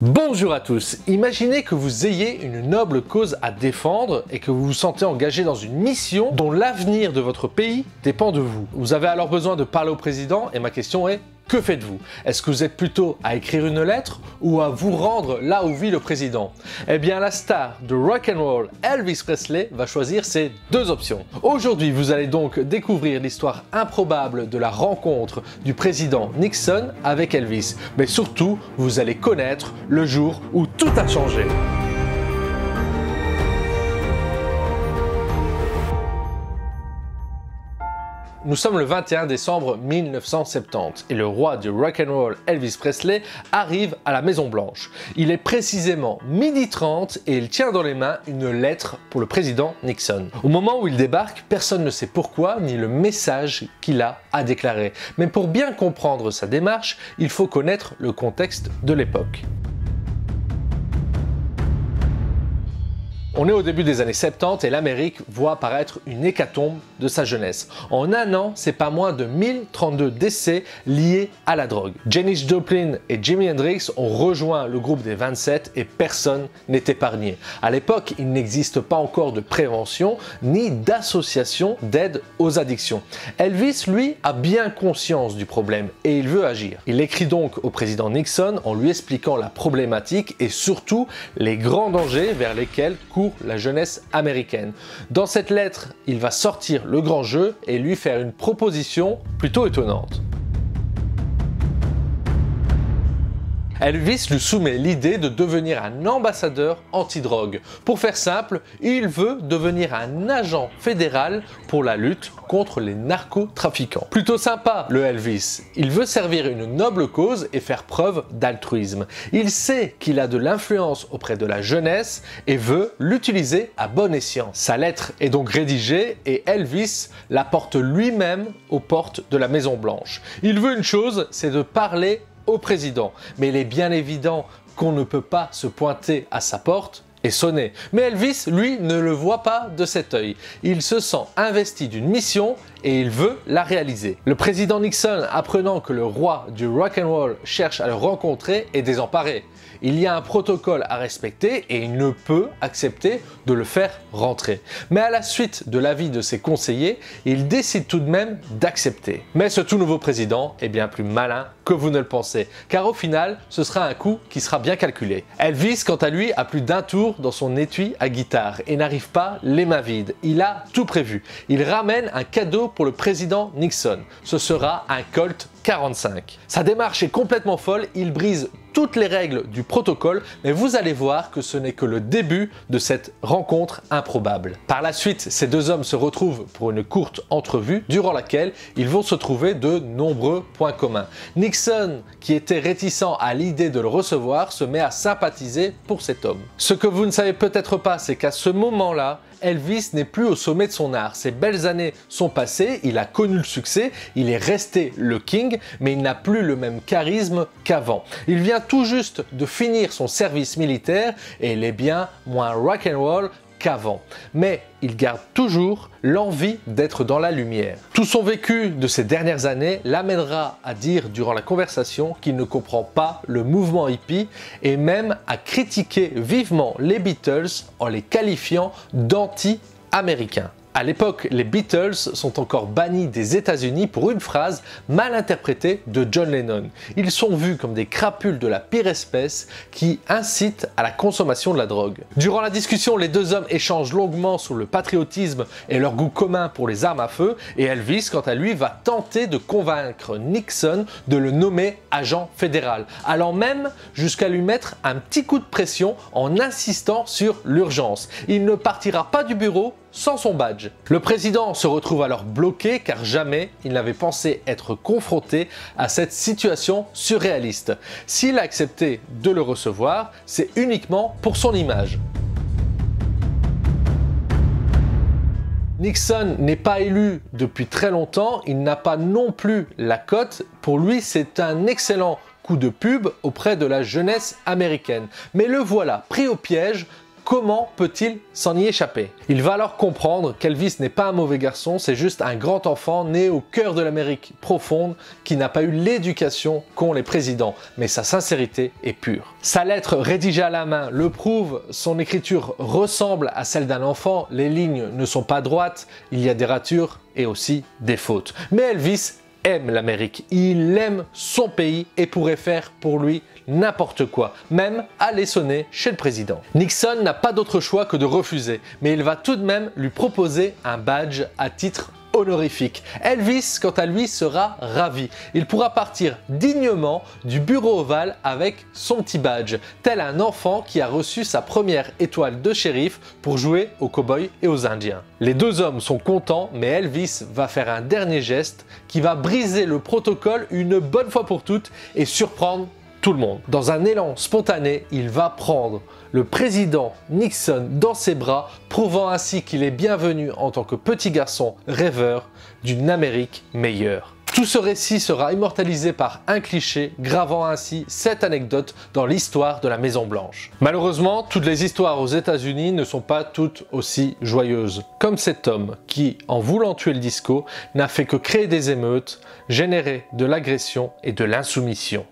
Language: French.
Bonjour à tous, imaginez que vous ayez une noble cause à défendre et que vous vous sentez engagé dans une mission dont l'avenir de votre pays dépend de vous. Vous avez alors besoin de parler au président et ma question est: que faites-vous? Est-ce que vous êtes plutôt à écrire une lettre ou à vous rendre là où vit le président? Eh bien, la star de rock'n'roll Elvis Presley va choisir ces deux options. Aujourd'hui, vous allez donc découvrir l'histoire improbable de la rencontre du président Nixon avec Elvis. Mais surtout, vous allez connaître le jour où tout a changé. Nous sommes le 21 décembre 1970 et le roi du rock'n'roll Elvis Presley arrive à la Maison Blanche. Il est précisément 12h30 et il tient dans les mains une lettre pour le président Nixon. Au moment où il débarque, personne ne sait pourquoi ni le message qu'il a à déclarer. Mais pour bien comprendre sa démarche, il faut connaître le contexte de l'époque. On est au début des années 70 et l'Amérique voit apparaître une hécatombe de sa jeunesse. En un an, c'est pas moins de 1032 décès liés à la drogue. Janis Joplin et Jimi Hendrix ont rejoint le groupe des 27 et personne n'est épargné. À l'époque, il n'existe pas encore de prévention ni d'association d'aide aux addictions. Elvis, lui, a bien conscience du problème et il veut agir. Il écrit donc au président Nixon en lui expliquant la problématique et surtout les grands dangers vers lesquels court la jeunesse américaine. Dans cette lettre, il va sortir le grand jeu et lui faire une proposition plutôt étonnante. Elvis lui soumet l'idée de devenir un ambassadeur anti-drogue. Pour faire simple, il veut devenir un agent fédéral pour la lutte contre les narcotrafiquants. Plutôt sympa le Elvis, il veut servir une noble cause et faire preuve d'altruisme. Il sait qu'il a de l'influence auprès de la jeunesse et veut l'utiliser à bon escient. Sa lettre est donc rédigée et Elvis la porte lui-même aux portes de la Maison Blanche. Il veut une chose, c'est de parler au président. Mais il est bien évident qu'on ne peut pas se pointer à sa porte et sonner. Mais Elvis, lui, ne le voit pas de cet œil. Il se sent investi d'une mission et il veut la réaliser. Le président Nixon, apprenant que le roi du rock'n'roll cherche à le rencontrer, est désemparé. Il y a un protocole à respecter et il ne peut accepter de le faire rentrer. Mais à la suite de l'avis de ses conseillers, il décide tout de même d'accepter. Mais ce tout nouveau président est bien plus malin que vous ne le pensez, car au final, ce sera un coup qui sera bien calculé. Elvis, quant à lui, a plus d'un tour dans son étui à guitare et n'arrive pas les mains vides. Il a tout prévu. Il ramène un cadeau pour le président Nixon. Ce sera un Colt 45. Sa démarche est complètement folle, il brise toutes les règles du protocole, mais vous allez voir que ce n'est que le début de cette rencontre improbable. Par la suite, ces deux hommes se retrouvent pour une courte entrevue durant laquelle ils vont se trouver de nombreux points communs. Nixon, qui était réticent à l'idée de le recevoir, se met à sympathiser pour cet homme. Ce que vous ne savez peut-être pas, c'est qu'à ce moment-là, Elvis n'est plus au sommet de son art. Ses belles années sont passées, il a connu le succès, il est resté le king, mais il n'a plus le même charisme qu'avant. Il vient tout juste de finir son service militaire et il est bien moins rock'n'roll qu'avant. Mais il garde toujours l'envie d'être dans la lumière. Tout son vécu de ces dernières années l'amènera à dire durant la conversation qu'il ne comprend pas le mouvement hippie et même à critiquer vivement les Beatles en les qualifiant d'anti-américains. À l'époque, les Beatles sont encore bannis des États-Unis pour une phrase mal interprétée de John Lennon. Ils sont vus comme des crapules de la pire espèce qui incitent à la consommation de la drogue. Durant la discussion, les deux hommes échangent longuement sur le patriotisme et leur goût commun pour les armes à feu et Elvis, quant à lui, va tenter de convaincre Nixon de le nommer agent fédéral, allant même jusqu'à lui mettre un petit coup de pression en insistant sur l'urgence. Il ne partira pas du bureau sans son badge. Le président se retrouve alors bloqué car jamais il n'avait pensé être confronté à cette situation surréaliste. S'il a accepté de le recevoir, c'est uniquement pour son image. Nixon n'est pas élu depuis très longtemps, il n'a pas non plus la cote. Pour lui, c'est un excellent coup de pub auprès de la jeunesse américaine. Mais le voilà pris au piège comment peut-il s'en y échapper? Il va alors comprendre qu'Elvis n'est pas un mauvais garçon, c'est juste un grand enfant né au cœur de l'Amérique profonde qui n'a pas eu l'éducation qu'ont les présidents, mais sa sincérité est pure. Sa lettre rédigée à la main le prouve, son écriture ressemble à celle d'un enfant, les lignes ne sont pas droites, il y a des ratures et aussi des fautes. Mais Elvis aime l'Amérique, il aime son pays et pourrait faire pour lui n'importe quoi, même aller sonner chez le président. Nixon n'a pas d'autre choix que de refuser, mais il va tout de même lui proposer un badge à titre honorifique. Elvis, quant à lui, sera ravi. Il pourra partir dignement du bureau ovale avec son petit badge, tel un enfant qui a reçu sa première étoile de shérif pour jouer aux cow-boys et aux indiens. Les deux hommes sont contents, mais Elvis va faire un dernier geste qui va briser le protocole une bonne fois pour toutes et surprendre tout le monde. Dans un élan spontané, il va prendre le président Nixon dans ses bras, prouvant ainsi qu'il est bienvenu en tant que petit garçon rêveur d'une Amérique meilleure. Tout ce récit sera immortalisé par un cliché, gravant ainsi cette anecdote dans l'histoire de la Maison Blanche. Malheureusement, toutes les histoires aux États-Unis ne sont pas toutes aussi joyeuses. Comme cet homme qui, en voulant tuer le disco, n'a fait que créer des émeutes, générer de l'agression et de l'insoumission.